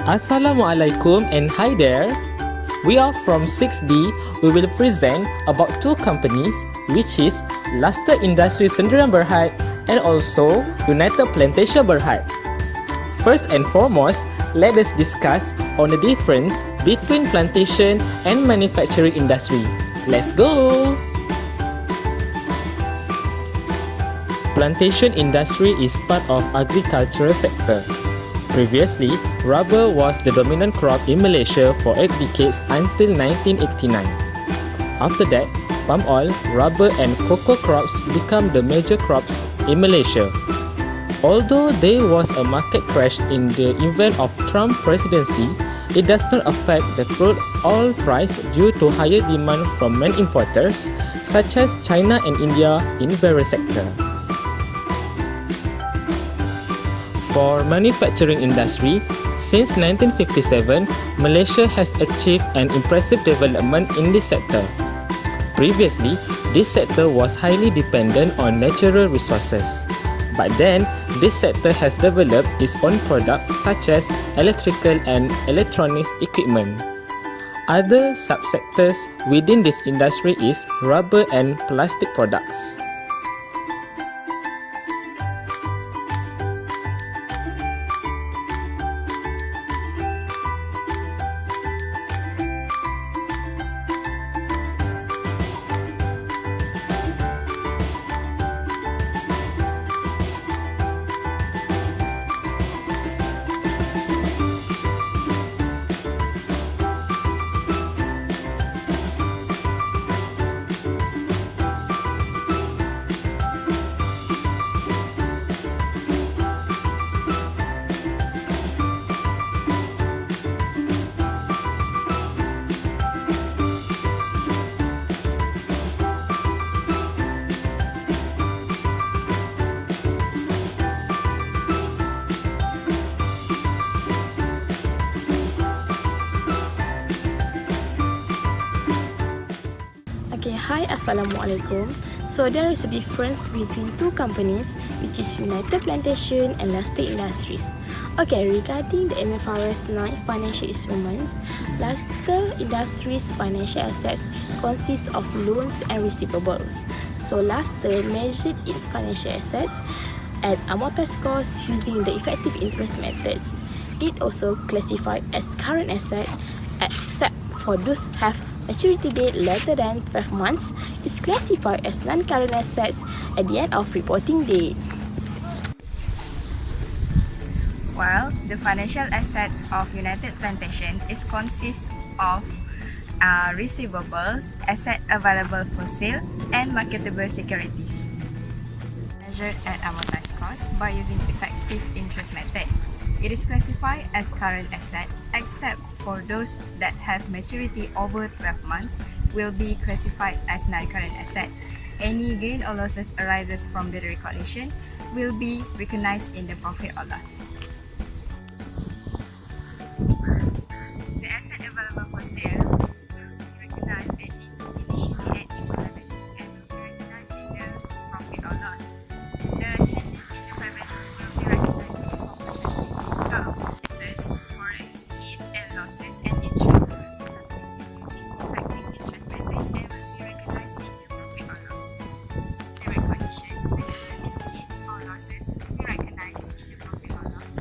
Assalamualaikum and hi there. We are from 6D. We will present about two companies, which is Luster Industri Sendirian Berhad and also United Plantation Berhad. First and foremost, let us discuss on the difference between plantation and manufacturing industry. Let's go! Plantation industry is part of agricultural sector. Previously, rubber was the dominant crop in Malaysia for 8 decades until 1989. After that, palm oil, rubber and cocoa crops become the major crops in Malaysia. Although there was a market crash in the event of Trump presidency, it does not affect the crude oil price due to higher demand from main importers such as China and India in various sectors. For manufacturing industry, since 1957, Malaysia has achieved an impressive development in this sector. Previously, this sector was highly dependent on natural resources. But then, this sector has developed its own products such as electrical and electronics equipment. Other subsectors within this industry is rubber and plastic products. Okay, hi, Assalamualaikum. So there is a difference between two companies, which is United Plantation and Luster Industries. Okay, regarding the MFRS 9 financial instruments, Luster Industries financial assets consist of loans and receivables. So Luster measured its financial assets at amortized cost using the effective interest methods. It also classified as current asset, except for those have maturity date later than 12 months, is classified as non-current assets at the end of reporting date. While the financial assets of United Plantation is consist of receivables, asset available for sale, and marketable securities, measured at amortized cost by using effective interest method. It is classified as current asset, except for those that have maturity over 12 months will be classified as non-current asset. Any gain or losses arises from the recognition will be recognized in the profit or loss. The asset available for sale will be recognized at initially at its revenue and will be recognized in the profit or loss. The changes in the revenue will be recognized in comprehensive income. Losses, forex gain and losses and interest will be calculated using effective interest method and will be recognized in the profit or loss. The recognition of cumulative gain or losses will be recognized in the profit or loss,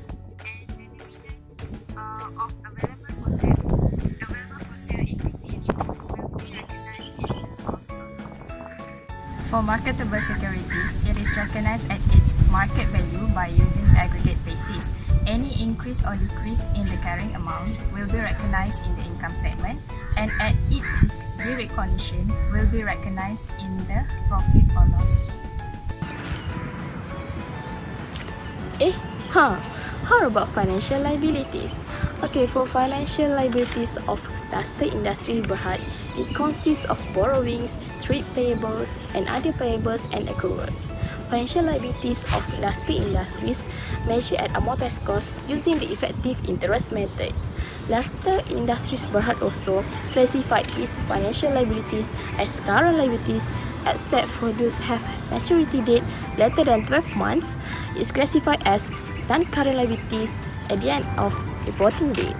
and the dividend of available for sale equity instrument will be recognized in the profit or loss. For marketable securities, it is recognized at its market value by using aggregate basis. Any increase or decrease in the carrying amount will be recognized in the income statement, and at its derecognition will be recognized in the profit or loss. How about financial liabilities? Okay, for financial liabilities of Luster Industri Berhad, it consists of borrowings, trade payables, and other payables and accruals. Financial liabilities of Luster Industries measured at amortized cost using the effective interest method. Luster Industries Berhad also classified its financial liabilities as current liabilities, except for those have maturity date later than 12 months. It's classified as non-current liabilities at the end of reporting date.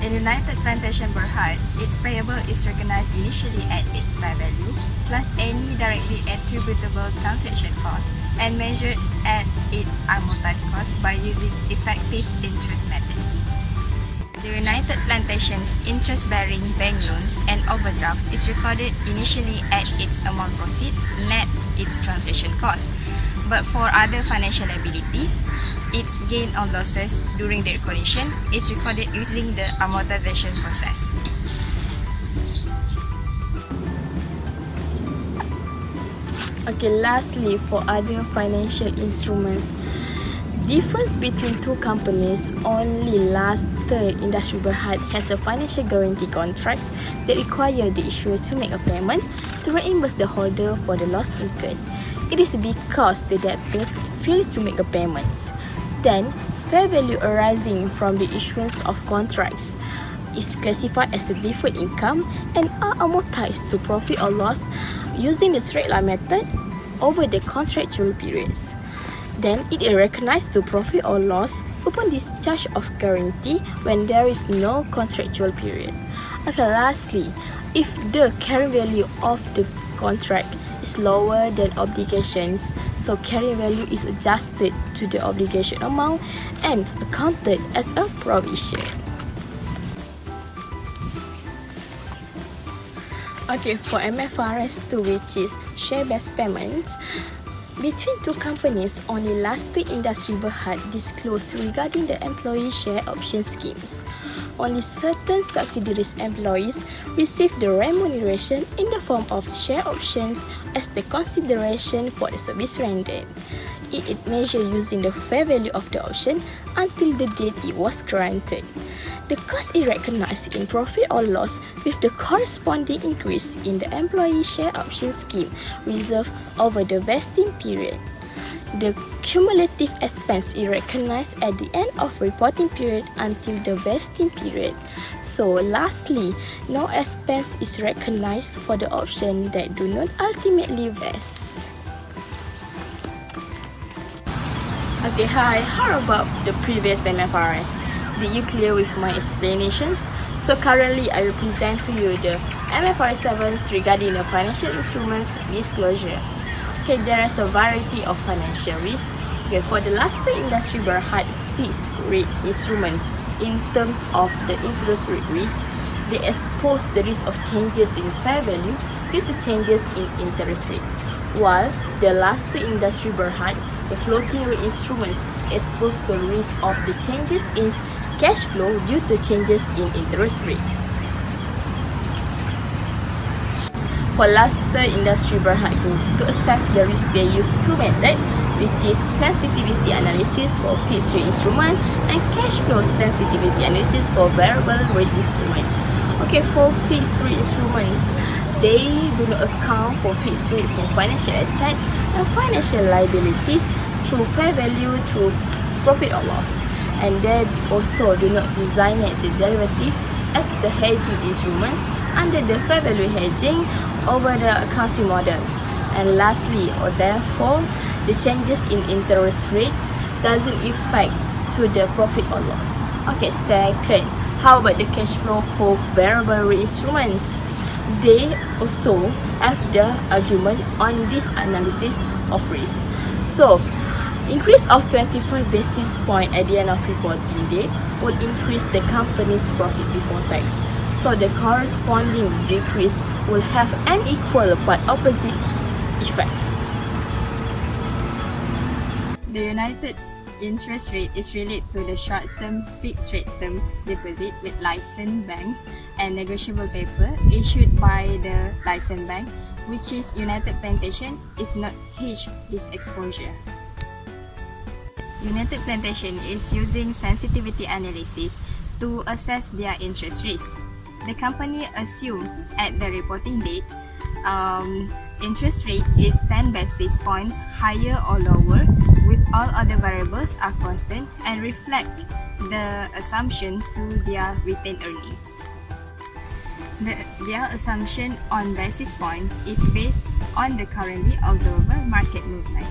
In United Plantation Berhad, its payable is recognized initially at its fair value plus any directly attributable transaction cost and measured at its amortized cost by using effective interest method. The United Plantation's interest-bearing bank loans and overdraft is recorded initially at its amount proceed net its transaction cost. But for other financial liabilities, its gain or losses during the recognition is recorded using the amortization process. Okay, lastly, for other financial instruments, difference between two companies only last third industry Berhad has a financial guarantee contracts that require the issuer to make a payment to reimburse the holder for the loss incurred. It is because the debtors fail to make the payments. Then, fair value arising from the issuance of contracts is classified as the deferred income and are amortized to profit or loss using the straight line method over the contractual periods. Then, it is recognized to profit or loss upon discharge of guarantee when there is no contractual period. Okay, lastly, if the carrying value of the contract is lower than obligations, so carrying value is adjusted to the obligation amount and accounted as a provision. Okay, for MFRS 2, which is share-based payments, between two companies, only last third industry Berhad disclosed regarding the employee share option schemes. Only certain subsidiaries employees receive the remuneration in the form of share options as the consideration for the service rendered. It is measured using the fair value of the option until the date it was granted. The cost is recognized in profit or loss with the corresponding increase in the employee share option scheme reserved over the vesting period. The cumulative expense is recognized at the end of reporting period until the vesting period. So lastly, no expense is recognized for the option that do not ultimately vest. Okay, hi, how about the previous MFRS? Did you clear with my explanations? So currently, I will present to you the MFRS 7 regarding the financial instruments disclosure. Okay, there is a variety of financial risk. Okay, for the last third industry Berhad fixed rate instruments in terms of the interest rate risk, they expose the risk of changes in fair value due to changes in interest rate. While the last third industry Berhad, the floating rate instruments expose the risk of the changes in cash flow due to changes in interest rate. For last third industry Berhad Group, to assess the risk, they use two methods, which is sensitivity analysis for fixed rate instrument and cash flow sensitivity analysis for variable rate instrument. Okay, for fixed rate instruments, they do not account for fixed rate for financial asset and financial liabilities through fair value through profit or loss, and they also do not designate the derivative as the hedging instruments under the fair value hedging over the accounting model. And lastly, or therefore, the changes in interest rates doesn't affect to the profit or loss. Okay, second, how about the cash flow for variable rate instruments? They also have the argument on this analysis of risk. So, increase of 25 basis point at the end of reporting date will increase the company's profit before tax. So the corresponding decrease will have an equal but opposite effects. The United's interest rate is related to the short-term fixed rate term deposit with licensed banks and negotiable paper issued by the licensed bank, which is United Plantation, is not hedged this exposure. United Plantation is using sensitivity analysis to assess their interest risk. The company assumed at the reporting date, interest rate is 10 basis points higher or lower with all other variables are constant and reflect the assumption to their retained earnings. Their assumption on basis points is based on the currently observable market movements.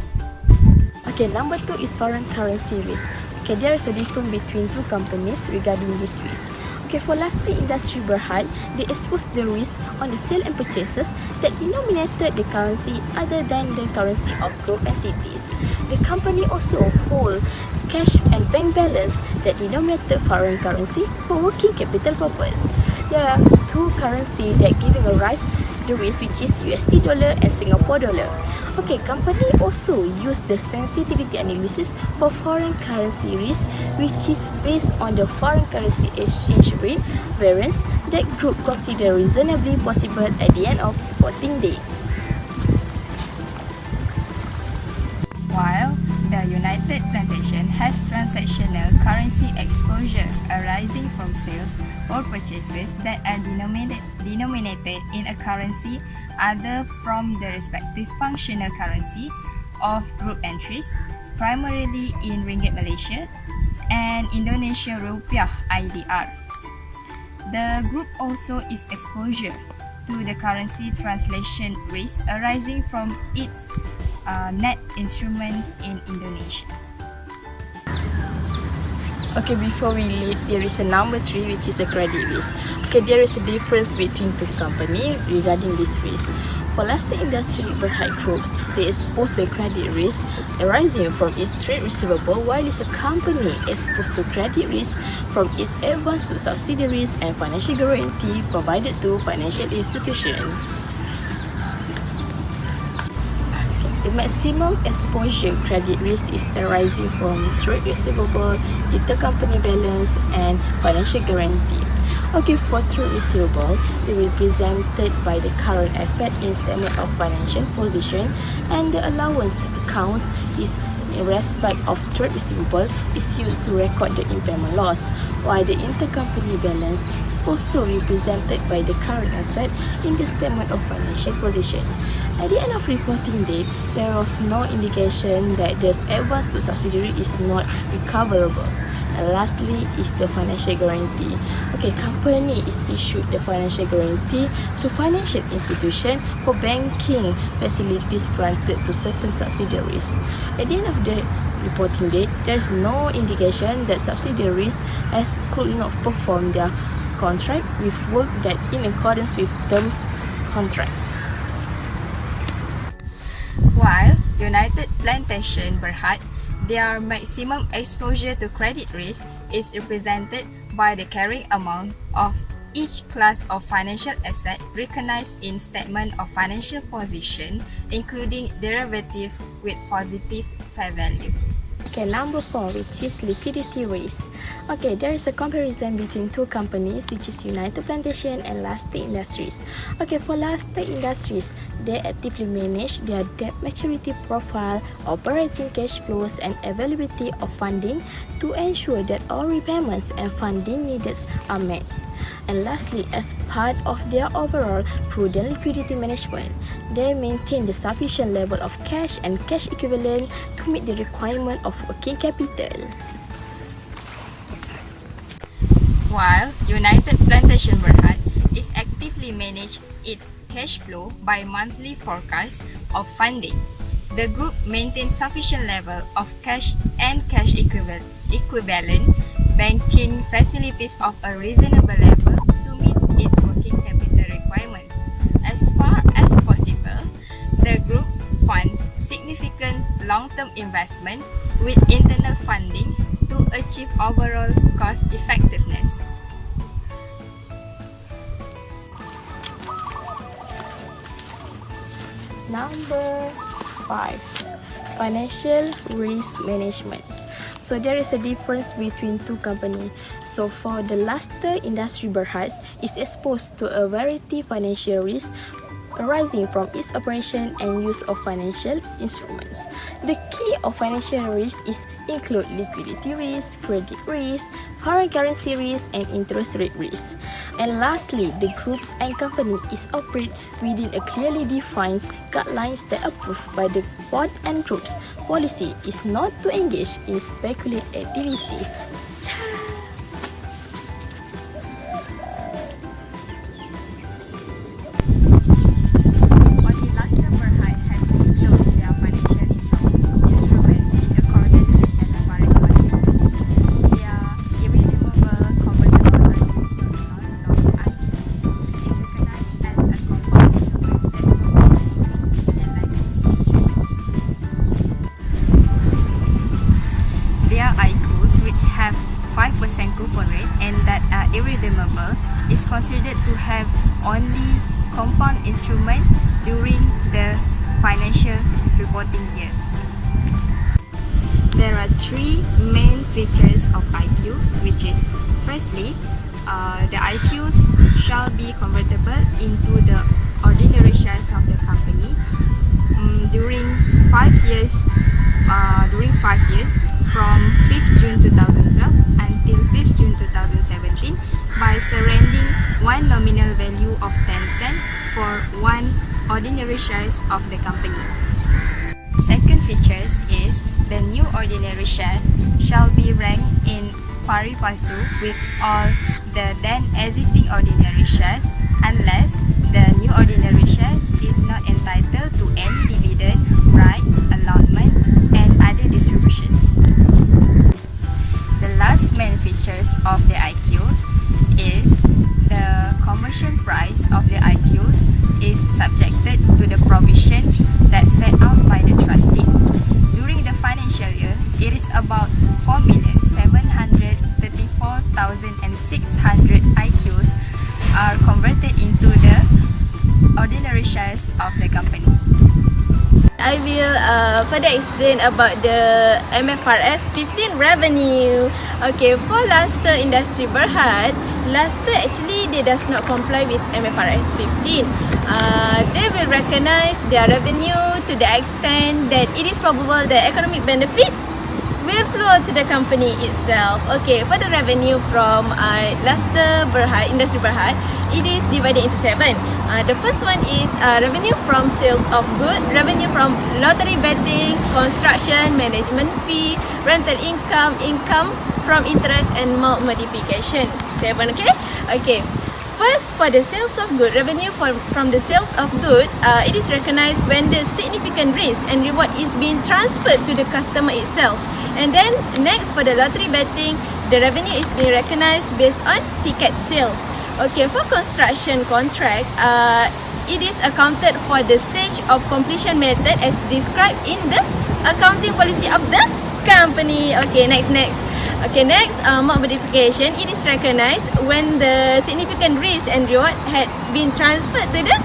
Okay, number 2 is foreign currency risk. Okay, there is a difference between two companies regarding this risk. Okay, for lasting industry Berhad, they expose the risk on the sale and purchases that denominated the currency other than the currency of group entities. The company also hold cash and bank balance that denominated foreign currency for working capital purpose. There are two currency that giving a rise the risk, which is USD dollar and Singapore dollar. Okay, company also use the sensitivity analysis for foreign currency risk, which is based on the foreign currency exchange rate variance that group consider reasonably possible at the end of reporting day. While the United Plantation has transactional currency exposure arising from sales or purchases that are denominated in a currency other from the respective functional currency of group entries, primarily in Ringgit Malaysia and Indonesia Rupiah IDR. The group also is exposure to the currency translation risk arising from its net instruments in Indonesia. Okay, before we leave, there is a number 3, which is a credit risk. Okay, there is a difference between two companies regarding this risk. For lasting industry Berhad groups, they expose the credit risk arising from its trade receivable, while it's a company exposed to credit risk from its advance to subsidiaries and financial guarantee provided to financial institutions. The maximum exposure credit risk is arising from trade receivable, intercompany balance, and financial guarantee. Okay, for trade receivable, they will be presented by the current asset in statement of financial position, and the allowance accounts is in respect of trade receivable is used to record the impairment loss, while the intercompany balance is also represented by the current asset in the statement of financial position. At the end of reporting date, there was no indication that the advance to subsidiary is not recoverable. And lastly is the financial guarantee. Okay, company is issued the financial guarantee to financial institution for banking facilities granted to certain subsidiaries. At the end of the reporting date, there is no indication that subsidiaries could not perform their contract with work that in accordance with terms contracts. While United Plantation Berhad, their maximum exposure to credit risk is represented by the carrying amount of each class of financial asset recognized in statement of financial position, including derivatives with positive fair values. Okay, number 4, which is liquidity risk. Okay, there is a comparison between two companies, which is United Plantation and Lasting Industries. Okay, for Lasting Industries, they actively manage their debt maturity profile, operating cash flows, and availability of funding to ensure that all repayments and funding needs are met. And lastly, as part of their overall prudent liquidity management, they maintain the sufficient level of cash and cash equivalent to meet the requirement of working capital. While United Plantation Berhad is actively manage its cash flow by monthly forecast of funding, the group maintains sufficient level of cash and cash equivalent banking facilities of a reasonable level to meet its working capital requirements. As far as possible, the group funds significant long-term investment with internal funding to achieve overall cost effectiveness. Number 5, financial risk management. So there is a difference between two companies. So for the Lasting Industry Berhad is exposed to a variety financial risk arising from its operation and use of financial instruments. The key of financial risk is include liquidity risk, credit risk, foreign currency risk, and interest rate risk. And lastly, the groups and company is operate within a clearly defined guidelines that approved by the board, and groups policy is not to engage in speculative activities. Lasting Berhad has disclosed their financial instruments in considered to have only compound instrument during the financial reporting year. There are three main features of IQ, which is firstly, the IQs shall be convertible into the ordinary shares of the company during 5 years. During 5 years, from 5th June 2012 until 5th June 2017, by surrendering one nominal value of 10 cents for one ordinary shares of the company. Second features is the new ordinary shares shall be ranked in pari passu with all the then existing ordinary shares unless the new ordinary shares is not entitled to any dividend, rights, allotment and other distributions. The last main features of the IQs is the conversion price of the IQs is subjected to the provisions that set out by the trustee. During the financial year, it is about 4,734,600 IQs are converted into the ordinary shares of the company. I will further explain about the MFRS 15 revenue. Okay, for Luster Industry Berhad, Luster actually they does not comply with MFRS 15. They will recognize their revenue to the extent that it is probable the economic benefit will flow to the company itself. Okay, for the revenue from Luster Berhad, Industry Berhad, it is divided into 7. The first one is revenue from sales of goods, revenue from lottery betting, construction, management fee, rental income, income from interest and modification. 7, okay? Okay. First, for the sales of goods, revenue from the sales of goods, it is recognized when the significant risk and reward is being transferred to the customer itself. And then next, for the lottery betting, the revenue is being recognized based on ticket sales. Okay, for construction contract, it is accounted for the stage of completion method as described in the accounting policy of the company. Okay, next. Okay, next, modification, it is recognized when the significant risk and reward had been transferred to the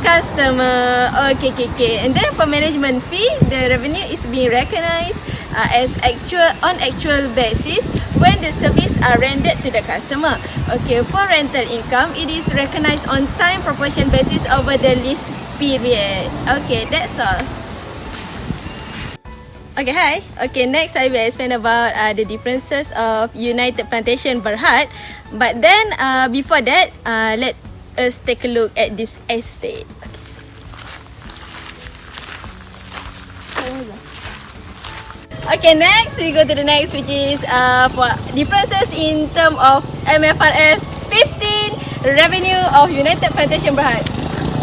customer. Okay. And then for management fee, the revenue is being recognized as actual basis when the service are rendered to the customer. Okay, for rental income, it is recognized on time proportion basis over the lease period. Okay, that's all. Okay, hi. Okay, next I will explain about the differences of United Plantation Berhad. But then, before that, let us take a look at this estate. Okay, next we go to the next, which is for differences in term of MFRS 15 revenue of United Plantation Berhad.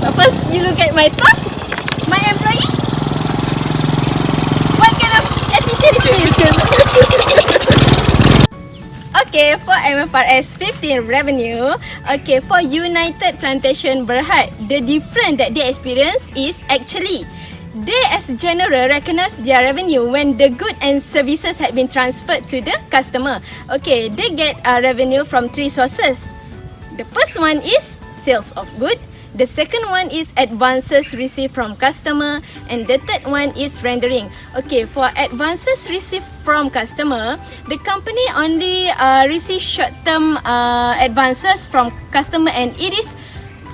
But first, you look at my staff, my employee. What kind of attitude is this? Okay, for MFRS 15 revenue, okay, for United Plantation Berhad, the difference that they experience is actually they as general recognize their revenue when the goods and services had been transferred to the customer. Okay, they get revenue from 3 sources. The first one is sales of goods. The second one is advances received from customer, and the third one is rendering. Okay, for advances received from customer, the company only receive short-term advances from customer, and it is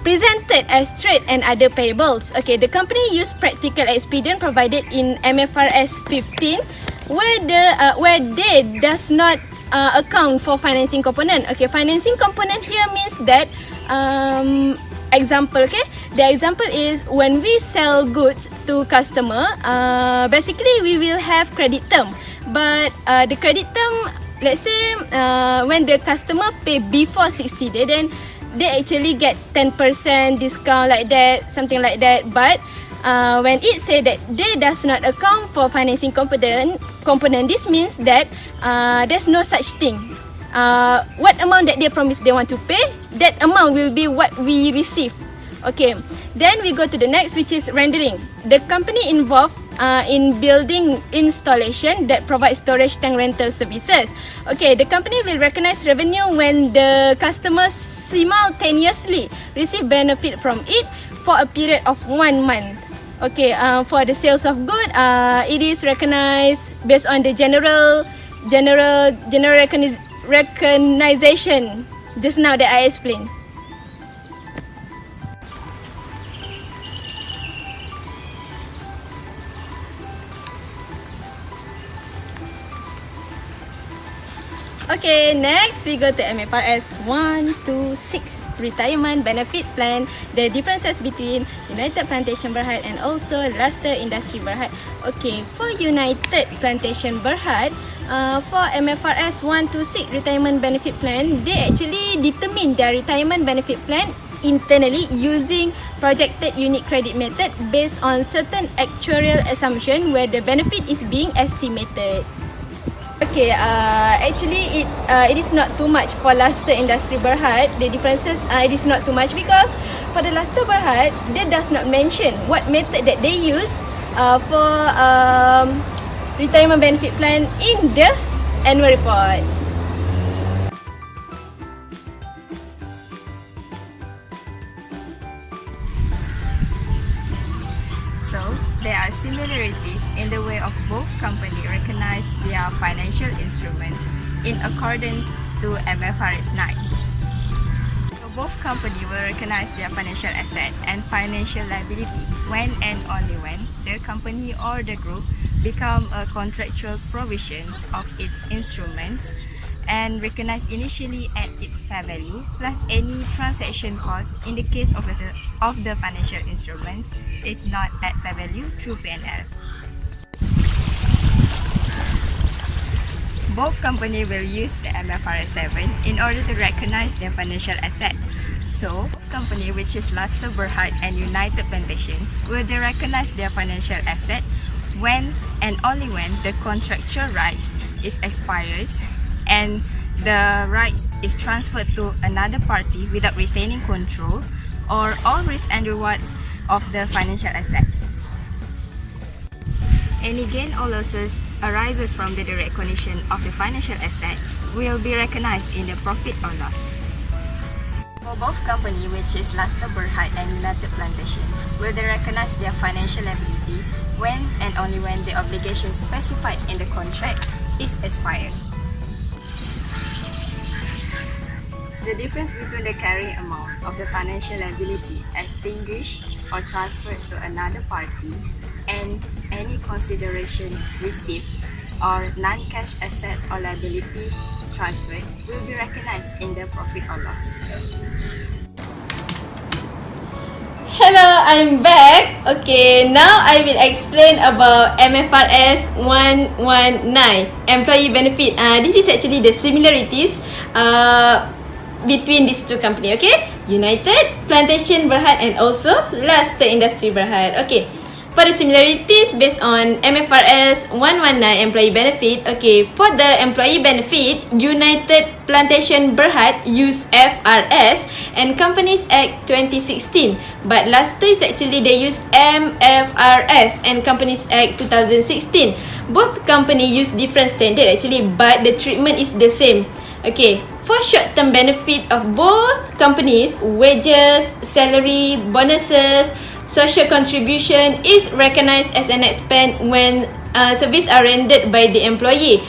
presented as trade and other payables. Okay, the company use practical expedient provided in MFRS 15, where they does not account for financing component. Okay, financing component here means that example, okay, the example is when we sell goods to customer, basically we will have credit term, but the credit term, let's say when the customer pay before 60 days, then they actually get 10% discount like that, something like that. But when it say that they does not account for financing component, this means that there's no such thing. What amount that they promise they want to pay, that amount will be what we receive. Okay, then we go to the next, which is rendering. The company involved in building installation that provides storage tank rental services. Okay, the company will recognize revenue when the customers simultaneously receive benefit from it for a period of 1 month. Okay, for the sales of good, it is recognized based on the general recognition just now that I explained. Okay, next we go to MFRS 126 Retirement Benefit Plan. The differences between United Plantation Berhad and also Luster Industry Berhad. Okay, for United Plantation Berhad, for MFRS 126 Retirement Benefit Plan, they actually determine their retirement benefit plan internally using projected unit credit method based on certain actuarial assumption where the benefit is being estimated. Okay, actually it is not too much for Luster Industry Berhad. The differences it is not too much because for the Luster Berhad, they does not mention what method that they use for retirement benefit plan in the annual report. So, there are similarities in the way of both companies recognize their financial instruments in accordance to MFRS 9. So, both companies will recognize their financial asset and financial liability when and only when the company or the group become a contractual provisions of its instruments and recognized initially at its fair value plus any transaction cost in the case of the financial instruments is not at fair value through P&L. Both companies will use the MFRS 7 in order to recognize their financial assets. So, company which is Luster Berhad and United Plantation will they recognize their financial asset when and only when the contractual rights is expires and the rights is transferred to another party without retaining control or all risks and rewards of the financial assets. Any gain or losses arises from the recognition of the financial asset will be recognized in the profit or loss. For both company which is Luster Berhad and United Plantation will they recognize their financial liability when and only when the obligation specified in the contract is expired. The difference between the carrying amount of the financial liability extinguished or transferred to another party and any consideration received or non-cash asset or liability transferred will be recognized in the profit or loss. Hello, I'm back. Okay, now I will explain about MFRS 119 Employee Benefit. This is actually the similarities between these two companies, okay? United Plantation Berhad and also Luster Industry Berhad. Okay, for the similarities based on MFRS 119 Employee Benefit, okay, for the employee benefit, United Plantation Berhad use FRS and Companies Act 2016, but Luster is actually they use MFRS and Companies Act 2016. Both companies use different standard actually, but the treatment is the same. Okay, for short-term benefit of both companies, wages, salary, bonuses, social contribution is recognized as an expense when service are rendered by the employee.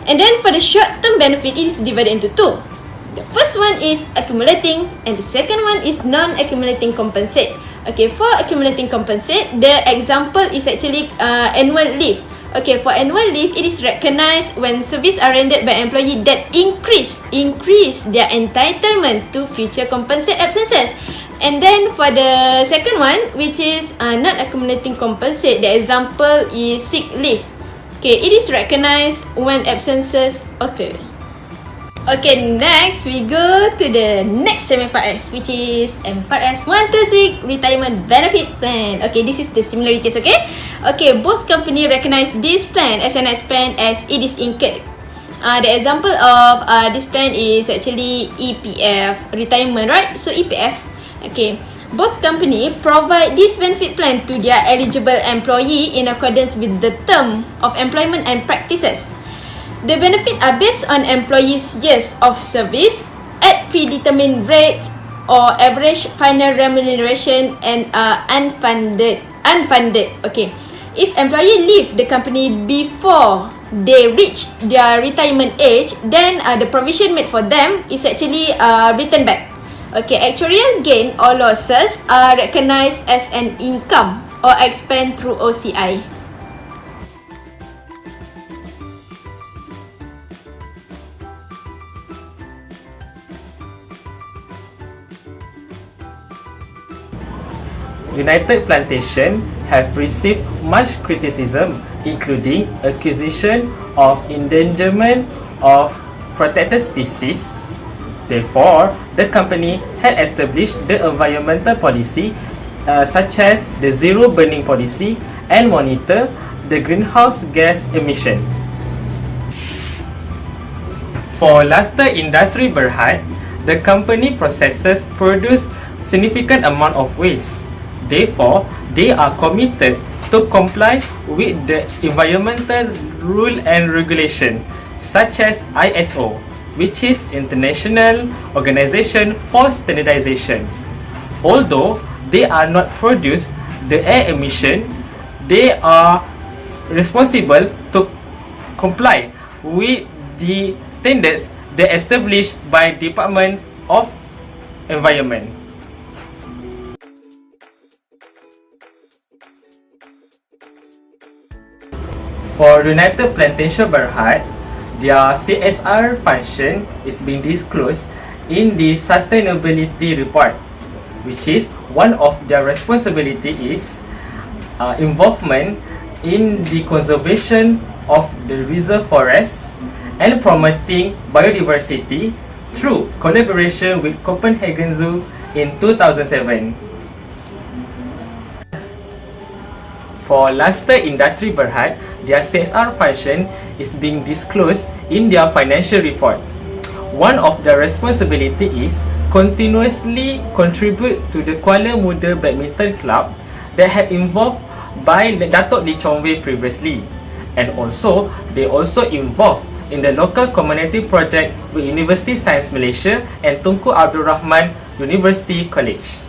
And then for the short-term benefit, it is divided into two. The first one is accumulating and the second one is non-accumulating compensate. Okay, for accumulating compensate, the example is actually annual leave. Okay, for annual leave, it is recognized when service are rendered by employee that increase their entitlement to future compensate absences. And then for the second one, which is not accumulating compensate, the example is sick leave. Okay, it is recognized when absences occur. Okay, next we go to the next MFRS, which is MFRS 126 Retirement Benefit Plan. Okay, this is the similarities, okay? Okay, both companies recognize this plan as an expense as it is incurred. The example of this plan is actually EPF retirement, right? So EPF, okay, Both companies provide this benefit plan to their eligible employee in accordance with the term of employment and practices. The benefits are based on employees' years of service at predetermined rates or average final remuneration and are unfunded. Okay. If employee leave the company before they reach their retirement age, then the provision made for them is actually returned back. Okay, actuarial gain or losses are recognized as an income or expense through OCI. United Plantation have received much criticism, including acquisition of endangerment of protected species. Therefore, the company had established the environmental policy such as the zero burning policy and monitor the greenhouse gas emission. For Luster Industri Berhad, the company produce significant amount of waste. Therefore, they are committed to comply with the environmental rule and regulation such as ISO, which is International Organization for Standardization. Although they are not produce the air emission, they are responsible to comply with the standards that established by Department of Environment. For United Plantation Berhad, their CSR function is being disclosed in the sustainability report, which is one of their responsibility is involvement in the conservation of the reserve forests and promoting biodiversity through collaboration with Copenhagen Zoo in 2007. For Luster Industri Berhad, their CSR function is being disclosed in their financial report. One of their responsibility is continuously contribute to the Kuala Muda Badminton Club that had involved by Datuk Lee Chong Wei previously, and also they also involved in the local community project with University Science Malaysia and Tunku Abdul Rahman University College.